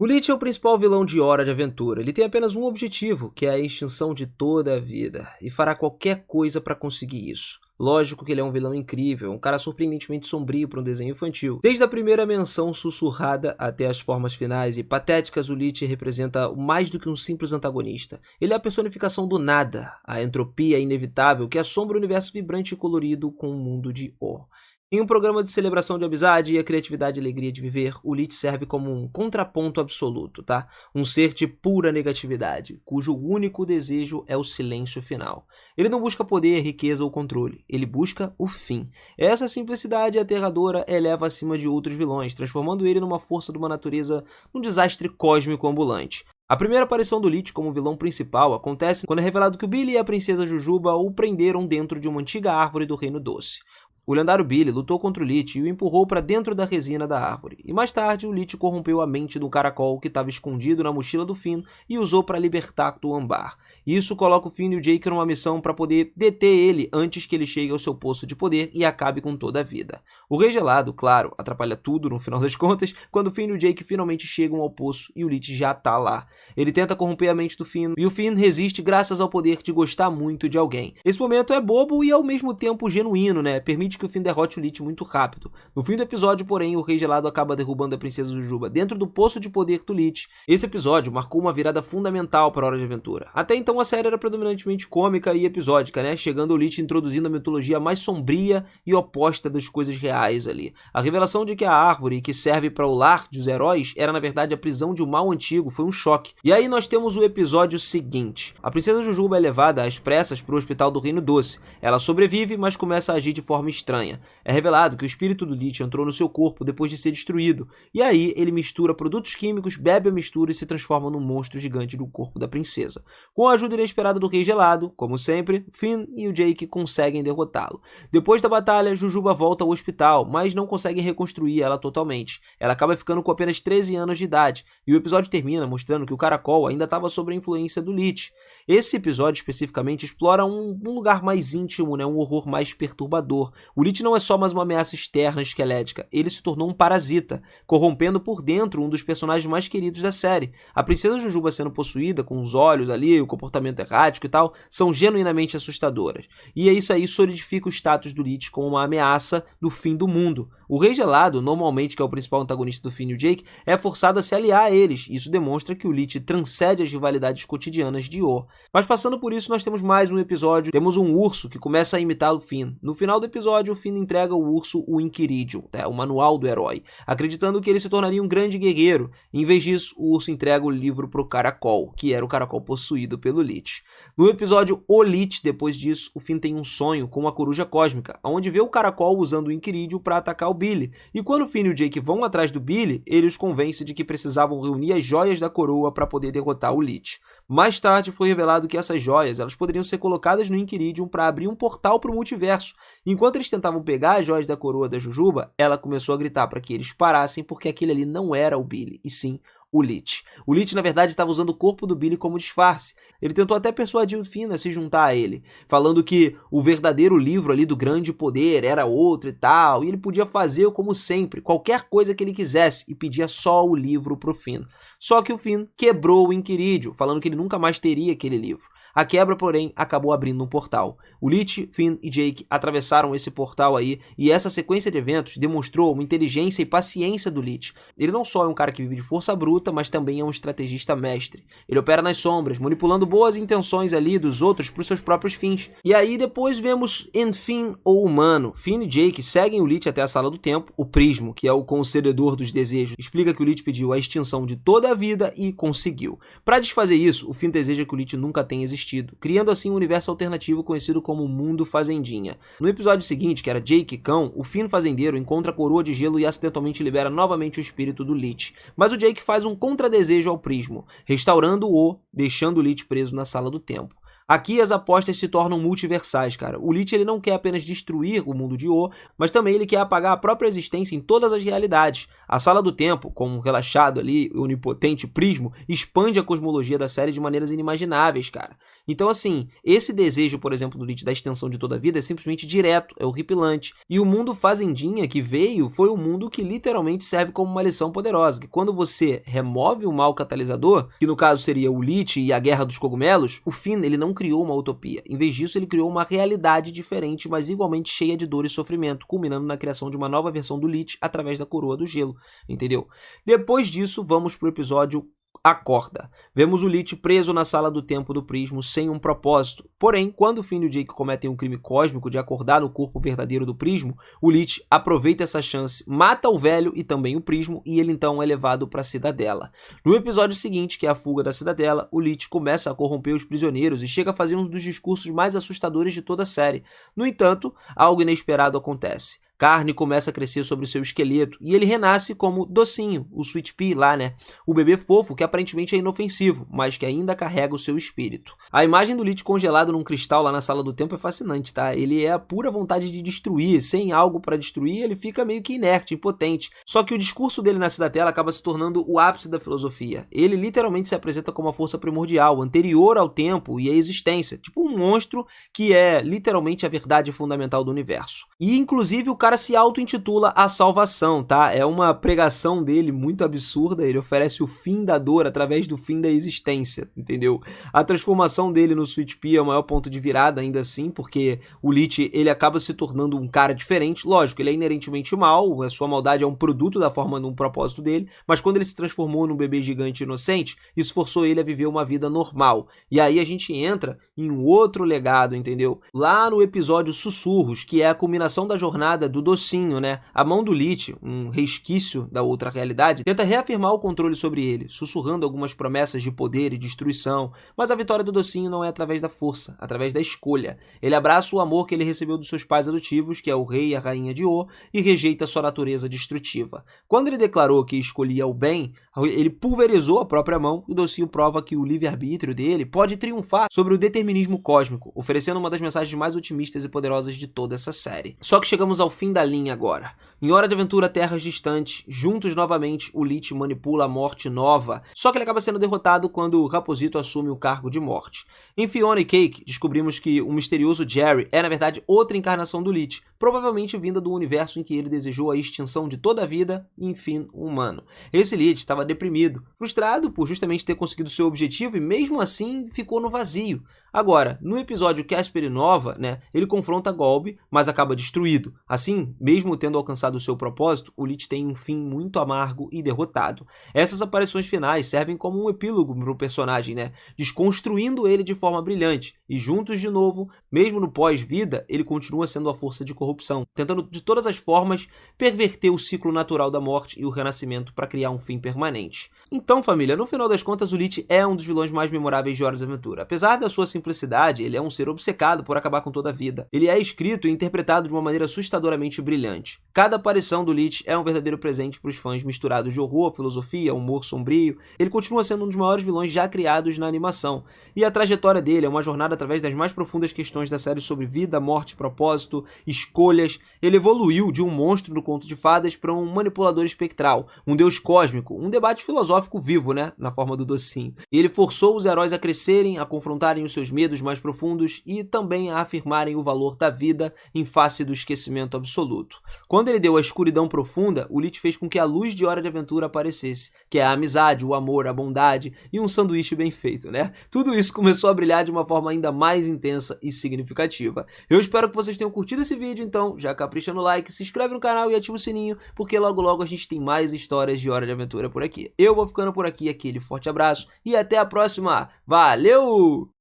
O Lich é o principal vilão de Hora de Aventura. Ele tem apenas um objetivo, que é a extinção de toda a vida, e fará qualquer coisa para conseguir isso. Lógico que ele é um vilão incrível, um cara surpreendentemente sombrio para um desenho infantil. Desde a primeira menção sussurrada até as formas finais e patéticas, o Lich representa mais do que um simples antagonista. Ele é a personificação do nada, a entropia inevitável que assombra o universo vibrante e colorido com o mundo de Or. Em um programa de celebração de amizade e a criatividade e alegria de viver, o Lich serve como um contraponto absoluto, tá? Um ser de pura negatividade, cujo único desejo é o silêncio final. Ele não busca poder, riqueza ou controle, ele busca o fim. Essa simplicidade aterradora eleva acima de outros vilões, transformando ele numa força de uma natureza num desastre cósmico ambulante. A primeira aparição do Lich como vilão principal acontece quando é revelado que o Billy e a princesa Jujuba o prenderam dentro de uma antiga árvore do Reino Doce. O lendário Billy lutou contra o Lich e o empurrou para dentro da resina da árvore, e mais tarde o Lich corrompeu a mente do caracol que estava escondido na mochila do Finn e usou para libertar Tuambar. Isso coloca o Finn e o Jake numa missão para poder deter ele antes que ele chegue ao seu poço de poder e acabe com toda a vida. O Rei Gelado, claro, atrapalha tudo no final das contas quando o Finn e o Jake finalmente chegam ao poço e o Lich já tá lá. Ele tenta corromper a mente do Finn e o Finn resiste graças ao poder de gostar muito de alguém. Esse momento é bobo e ao mesmo tempo genuíno, né? Permite que o Finn derrote o Lich muito rápido. No fim do episódio, porém, o Rei Gelado acaba derrubando a princesa Jujuba dentro do poço de poder do Lich. Esse episódio marcou uma virada fundamental para a Hora de Aventura. Até então a série era predominantemente cômica e episódica, né? Chegando ao Lich introduzindo a mitologia mais sombria e oposta das coisas reais ali. A revelação de que a árvore que serve para o lar dos heróis era na verdade a prisão de um mal antigo foi um choque. E aí nós temos o episódio seguinte. A princesa Jujuba é levada às pressas para o hospital do Reino Doce. Ela sobrevive, mas começa a agir de forma estranha. É revelado que o espírito do Lich entrou no seu corpo depois de ser destruído, e aí ele mistura produtos químicos, bebe a mistura e se transforma num monstro gigante do corpo da princesa. Com a ajuda inesperada do Rei Gelado, como sempre, Finn e o Jake conseguem derrotá-lo. Depois da batalha, Jujuba volta ao hospital, mas não consegue reconstruir ela totalmente. Ela acaba ficando com apenas 13 anos de idade, e o episódio termina mostrando que o caracol ainda estava sob a influência do Lich. Esse episódio especificamente explora um lugar mais íntimo, né? Um horror mais perturbador. O Lich não é só mais uma ameaça externa esquelética, ele se tornou um parasita, corrompendo por dentro um dos personagens mais queridos da série. A princesa Jujuba sendo possuída, com os olhos ali, o comportamento errático e tal, são genuinamente assustadoras. E isso aí solidifica o status do Lich como uma ameaça do fim do mundo. O Rei Gelado, normalmente que é o principal antagonista do Finn e o Jake, é forçado a se aliar a eles. Isso demonstra que o Lich transcende as rivalidades cotidianas de Or. Mas passando por isso, nós temos mais um episódio. Temos um urso que começa a imitar o Finn. No final do episódio, o Finn entrega ao urso o Inquiridium, o manual do herói, acreditando que ele se tornaria um grande guerreiro. Em vez disso, o urso entrega o livro para o caracol, que era o caracol possuído pelo Lich. No episódio O Lich, depois disso, o Finn tem um sonho com uma coruja cósmica, onde vê o caracol usando o Inquiridium para atacar o Billy. E quando o Finn e o Jake vão atrás do Billy, ele os convence de que precisavam reunir as joias da coroa para poder derrotar o Lich. Mais tarde foi revelado que essas joias elas poderiam ser colocadas no Inquiridium para abrir um portal para o multiverso. Enquanto eles tentavam pegar as joias da coroa da Jujuba, ela começou a gritar para que eles parassem porque aquele ali não era o Billy, e sim o Lich. O Lich, na verdade, estava usando o corpo do Billy como disfarce. Ele tentou até persuadir o Finn a se juntar a ele, falando que o verdadeiro livro ali do grande poder era outro e tal, e ele podia fazer como sempre, qualquer coisa que ele quisesse, e pedia só o livro pro Finn. Só que o Finn quebrou o Inquiridium, falando que ele nunca mais teria aquele livro. A quebra, porém, acabou abrindo um portal. O Lich, Finn e Jake atravessaram esse portal aí, e essa sequência de eventos demonstrou uma inteligência e paciência do Lich. Ele não só é um cara que vive de força bruta, mas também é um estrategista mestre. Ele opera nas sombras, manipulando boas intenções ali dos outros para os seus próprios fins. E aí depois vemos Finn, o humano. Finn e Jake seguem o Lich até a Sala do Tempo. O Prismo, que é o concededor dos desejos, explica que o Lich pediu a extinção de toda a vida e conseguiu. Para desfazer isso, o Finn deseja que o Lich nunca tenha existido, criando assim um universo alternativo conhecido como Mundo Fazendinha. No episódio seguinte, que era Jake e Cão, o Finn fazendeiro encontra a coroa de gelo e acidentalmente libera novamente o espírito do Lich. Mas o Jake faz um contradesejo ao Prismo, restaurando-o, deixando o Lich preso na Sala do Tempo. Aqui as apostas se tornam multiversais, cara. O Lich ele não quer apenas destruir o mundo de O, mas também ele quer apagar a própria existência em todas as realidades. A Sala do Tempo, como um relaxado ali, onipotente prismo, expande a cosmologia da série de maneiras inimagináveis, cara. Então, assim, esse desejo, por exemplo, do Lich da extensão de toda a vida é simplesmente direto, é horripilante. E o mundo fazendinha que veio foi um mundo que literalmente serve como uma lição poderosa, que quando você remove o mal catalisador, que no caso seria o Lich e a Guerra dos Cogumelos, o Finn, ele não criou uma utopia. Em vez disso, ele criou uma realidade diferente, mas igualmente cheia de dor e sofrimento, culminando na criação de uma nova versão do Lich através da Coroa do Gelo, entendeu? Depois disso, vamos pro episódio Acorda. Vemos o Lich preso na Sala do Tempo do Prismo sem um propósito. Porém, quando o Finn e o Jake cometem um crime cósmico de acordar no corpo verdadeiro do Prismo, o Lich aproveita essa chance, mata o velho e também o Prismo, e ele então é levado para a Cidadela. No episódio seguinte, que é a fuga da Cidadela, o Lich começa a corromper os prisioneiros e chega a fazer um dos discursos mais assustadores de toda a série. No entanto, algo inesperado acontece. Carne começa a crescer sobre o seu esqueleto e ele renasce como Docinho, o Sweet Pea lá, né? O bebê fofo que aparentemente é inofensivo, mas que ainda carrega o seu espírito. A imagem do Lich congelado num cristal lá na Sala do Tempo é fascinante, tá? Ele é a pura vontade de destruir, sem algo para destruir, ele fica meio que inerte, impotente. Só que o discurso dele na Cidadela acaba se tornando o ápice da filosofia. Ele literalmente se apresenta como a força primordial, anterior ao tempo e à existência, tipo um monstro que é literalmente a verdade fundamental do universo. E inclusive o cara se auto-intitula A Salvação, tá? É uma pregação dele muito absurda, ele oferece o fim da dor através do fim da existência, entendeu? A transformação dele no Sweet Pea é o maior ponto de virada ainda assim, porque o Lich, ele acaba se tornando um cara diferente, lógico, ele é inerentemente mal, a sua maldade é um produto da forma de um propósito dele, mas quando ele se transformou num bebê gigante inocente, isso forçou ele a viver uma vida normal. E aí a gente entra em um outro legado, entendeu? Lá no episódio Sussurros, que é a culminação da jornada do Docinho, né? A mão do Lich, um resquício da outra realidade, tenta reafirmar o controle sobre ele, sussurrando algumas promessas de poder e destruição, mas a vitória do Docinho não é através da força, através da escolha. Ele abraça o amor que ele recebeu dos seus pais adotivos, que é o rei e a rainha de O, e rejeita sua natureza destrutiva. Quando ele declarou que escolhia o bem, ele pulverizou a própria mão e o Docinho prova que o livre-arbítrio dele pode triunfar sobre o determinismo cósmico, oferecendo uma das mensagens mais otimistas e poderosas de toda essa série. Só que chegamos ao fim da linha agora. Em Hora de Aventura Terras Distantes, juntos novamente, o Lich manipula a Morte Nova, só que ele acaba sendo derrotado quando o Raposito assume o cargo de Morte. Em Fiona e Cake, descobrimos que o misterioso Jerry é na verdade outra encarnação do Lich, provavelmente vinda do universo em que ele desejou a extinção de toda a vida e, enfim, humano. Esse Lich estava deprimido, frustrado por justamente ter conseguido seu objetivo e mesmo assim ficou no vazio. Agora, no episódio Casper e Nova, né, ele confronta Golb, mas acaba destruído. Assim, mesmo tendo alcançado o seu propósito, o Lich tem um fim muito amargo e derrotado. Essas aparições finais servem como um epílogo para o personagem, né, desconstruindo ele de forma brilhante. E juntos de novo, mesmo no pós-vida, ele continua sendo a força de corrupção, tentando de todas as formas perverter o ciclo natural da morte e o renascimento para criar um fim permanente. Então, família, no final das contas, o Lich é um dos vilões mais memoráveis de Hora de Aventura. Apesar da sua simplicidade, ele é um ser obcecado por acabar com toda a vida. Ele é escrito e interpretado de uma maneira assustadoramente brilhante. Cada aparição do Lich é um verdadeiro presente para os fãs, misturado de horror, filosofia, humor sombrio. Ele continua sendo um dos maiores vilões já criados na animação. E a trajetória dele é uma jornada através das mais profundas questões da série sobre vida, morte, propósito, escolhas. Ele evoluiu de um monstro do conto de fadas para um manipulador espectral, um deus cósmico, um debate filosófico vivo, né, na forma do Docinho. E ele forçou os heróis a crescerem, a confrontarem os seus medos mais profundos e também a afirmarem o valor da vida em face do esquecimento absoluto. Quando ele deu a escuridão profunda, o Lich fez com que a luz de Hora de Aventura aparecesse, que é a amizade, o amor, a bondade e um sanduíche bem feito, né? Tudo isso começou a brilhar de uma forma ainda mais intensa e significativa. Eu espero que vocês tenham curtido esse vídeo, então já capricha no like, se inscreve no canal e ativa o sininho, porque logo logo a gente tem mais histórias de Hora de Aventura por aqui. Eu vou ficando por aqui, aquele forte abraço e até a próxima. Valeu!